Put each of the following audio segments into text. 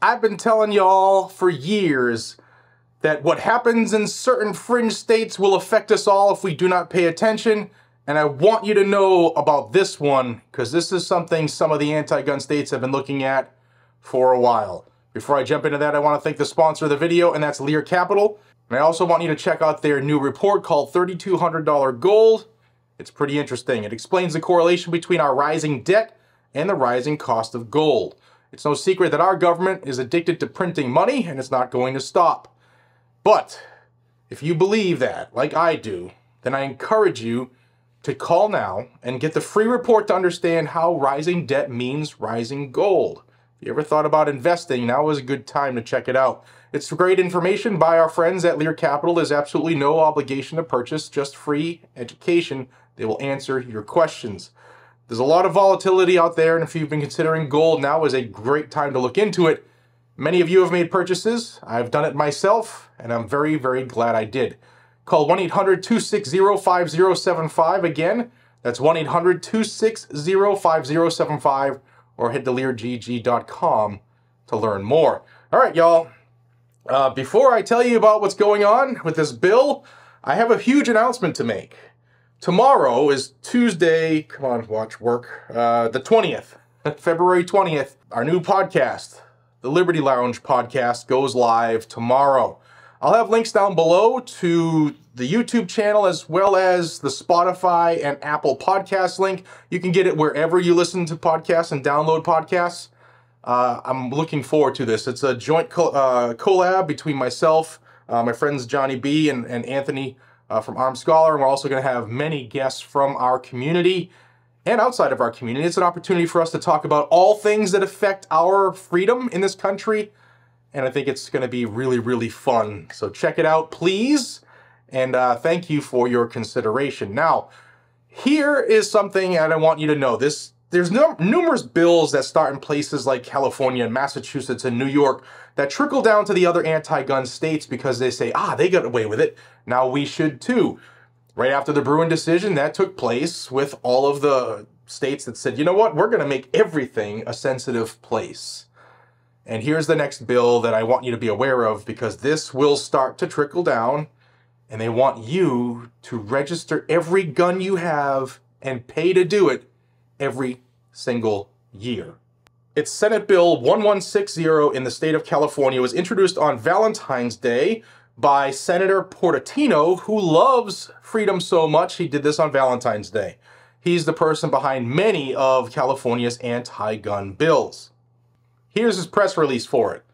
I've been telling y'all for years that what happens in certain fringe states will affect us all if we do not pay attention, and I want you to know about this one, because this is something some of the anti-gun states have been looking at for a while. Before I jump into that, I want to thank the sponsor of the video, and that's Lear Capital. And I also want you to check out their new report called $3,200 Gold. It's pretty interesting. It explains the correlation between our rising debt and the rising cost of gold. It's no secret that our government is addicted to printing money, and it's not going to stop. But if you believe that, like I do, then I encourage you to call now and get the free report to understand how rising debt means rising gold. If you ever thought about investing, now is a good time to check it out. It's great information by our friends at Lear Capital. There's absolutely no obligation to purchase, just free education. They will answer your questions. There's a lot of volatility out there, and if you've been considering gold, now is a great time to look into it. Many of you have made purchases. I've done it myself, and I'm very, very glad I did. Call 1-800-260-5075. Again, that's 1-800-260-5075, or head to leargg.com to learn more. All right, y'all. Before I tell you about what's going on with this bill, I have a huge announcement to make. Tomorrow is Tuesday, come on, watch work, the 20th, February 20th. Our new podcast, the Liberty Lounge podcast, goes live tomorrow. I'll have links down below to the YouTube channel as well as the Spotify and Apple podcast link. You can get it wherever you listen to podcasts and download podcasts. I'm looking forward to this. It's a joint collab between myself, my friends Johnny B and Anthony from Armed Scholar, and we're also going to have many guests from our community and outside of our community. It's an opportunity for us to talk about all things that affect our freedom in this country, and I think it's going to be really, really fun. So check it out, please, and thank you for your consideration. Now, here is something that I want you to know. There's numerous bills that start in places like California and Massachusetts and New York that trickle down to the other anti-gun states because they say, they got away with it, now we should too. Right after the Bruin decision, that took place with all of the states that said, you know what, we're going to make everything a sensitive place. And here's the next bill that I want you to be aware of, because this will start to trickle down, and they want you to register every gun you have and pay to do it every single year. It's Senate Bill 1160 in the state of California. It was introduced on Valentine's Day by Senator Portantino, who loves freedom so much he did this on Valentine's Day. He's the person behind many of California's anti-gun bills. Here's his press release for it.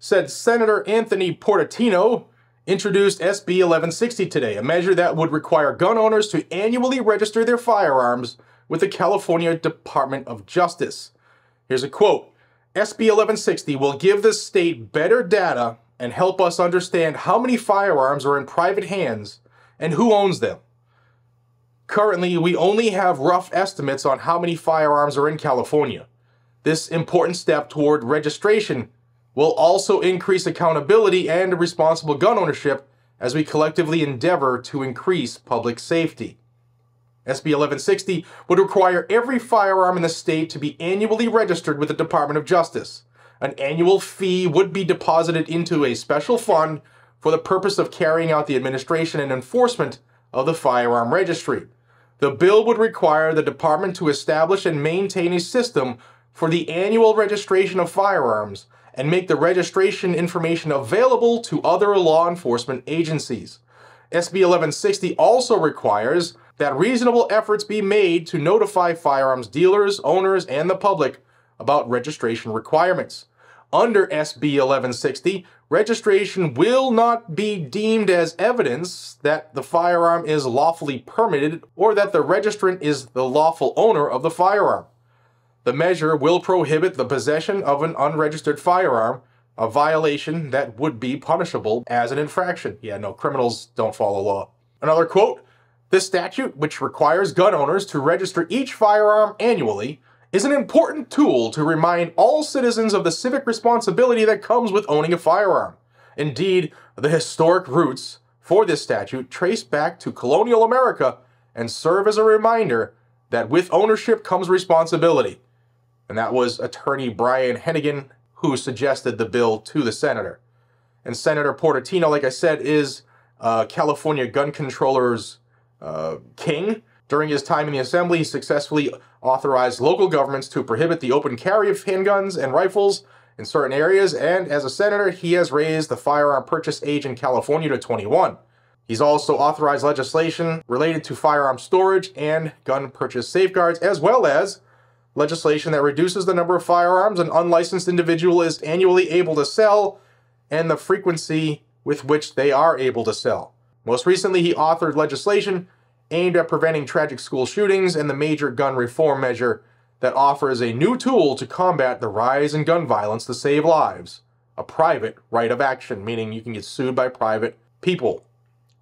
Said Senator Anthony Portantino introduced SB 1160 today, a measure that would require gun owners to annually register their firearms with the California Department of Justice. Here's a quote. SB 1160 will give the state better data and help us understand how many firearms are in private hands and who owns them. Currently, we only have rough estimates on how many firearms are in California. This important step toward registration will also increase accountability and responsible gun ownership as we collectively endeavor to increase public safety. SB 1160 would require every firearm in the state to be annually registered with the Department of Justice. An annual fee would be deposited into a special fund for the purpose of carrying out the administration and enforcement of the firearm registry. The bill would require the department to establish and maintain a system for the annual registration of firearms and make the registration information available to other law enforcement agencies. SB 1160 also requires that reasonable efforts be made to notify firearms dealers, owners, and the public about registration requirements. Under SB 1160, registration will not be deemed as evidence that the firearm is lawfully permitted or that the registrant is the lawful owner of the firearm. The measure will prohibit the possession of an unregistered firearm, a violation that would be punishable as an infraction. Yeah, no, criminals don't follow law. Another quote. This statute, which requires gun owners to register each firearm annually, is an important tool to remind all citizens of the civic responsibility that comes with owning a firearm. Indeed, the historic roots for this statute trace back to colonial America and serve as a reminder that with ownership comes responsibility. And that was attorney Brian Hennigan, who suggested the bill to the senator. And Senator Portantino, like I said, is California gun controllers' king. During his time in the Assembly, he successfully authorized local governments to prohibit the open carry of handguns and rifles in certain areas, and as a senator, he has raised the firearm purchase age in California to 21. He's also authorized legislation related to firearm storage and gun purchase safeguards, as well as legislation that reduces the number of firearms an unlicensed individual is annually able to sell and the frequency with which they are able to sell. Most recently, he authored legislation aimed at preventing tragic school shootings and the major gun reform measure that offers a new tool to combat the rise in gun violence to save lives, a private right of action, meaning you can get sued by private people.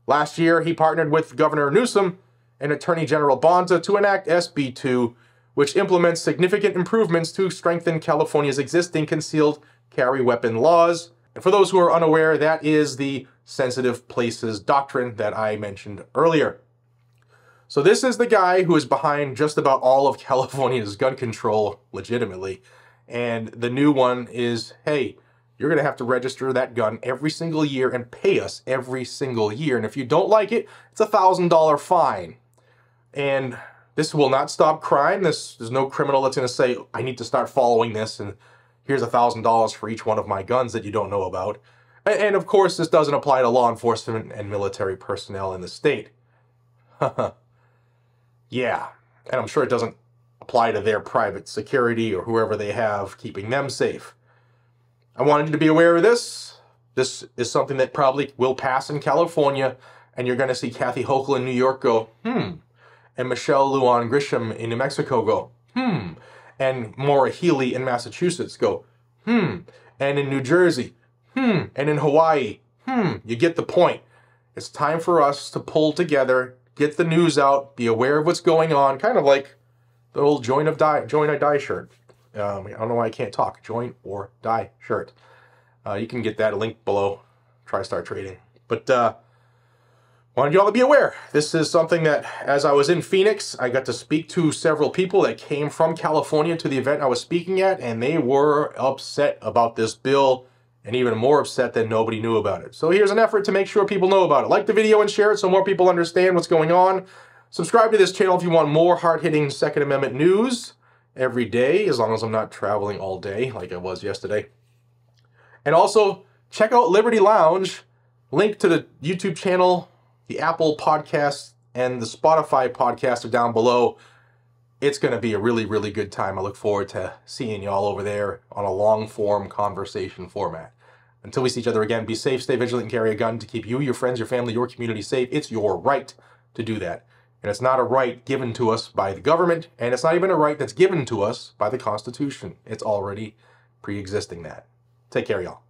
Last year, he partnered with Governor Newsom and Attorney General Bonta to enact SB 2, which implements significant improvements to strengthen California's existing concealed carry weapon laws. And for those who are unaware, that is the sensitive places doctrine that I mentioned earlier. So this is the guy who is behind just about all of California's gun control legitimately. And the new one is, hey, you're going to have to register that gun every single year and pay us every single year. And if you don't like it, it's a $1,000 fine. And this will not stop crime. There's no criminal that's going to say, I need to start following this, and here's $1,000 for each one of my guns that you don't know about. And of course, this doesn't apply to law enforcement and military personnel in the state. Yeah, and I'm sure it doesn't apply to their private security or whoever they have keeping them safe. I wanted you to be aware of this. This is something that probably will pass in California, and you're going to see Kathy Hochul in New York go, and Michelle Lujan Grisham in New Mexico go, and Maura Healey in Massachusetts go, and in New Jersey, and in Hawaii, You get the point. It's time for us to pull together, get the news out, be aware of what's going on, kind of like the old join or die shirt. I don't know why I can't talk. Join or die shirt. You can get that link below. TriStar Trading. But wanted you all to be aware. This is something that, as I was in Phoenix, I got to speak to several people that came from California to the event I was speaking at, and they were upset about this bill, and even more upset that nobody knew about it. So here's an effort to make sure people know about it. Like the video and share it so more people understand what's going on. Subscribe to this channel if you want more hard-hitting Second Amendment news every day, as long as I'm not traveling all day like I was yesterday. And also, check out Liberty Lounge. Link to the YouTube channel, the Apple podcast, and the Spotify podcast are down below. It's going to be a really, really good time. I look forward to seeing y'all over there on a long-form conversation format. Until we see each other again, be safe, stay vigilant, and carry a gun to keep you, your friends, your family, your community safe. It's your right to do that. And it's not a right given to us by the government, and it's not even a right that's given to us by the Constitution. It's already pre-existing that. Take care, y'all.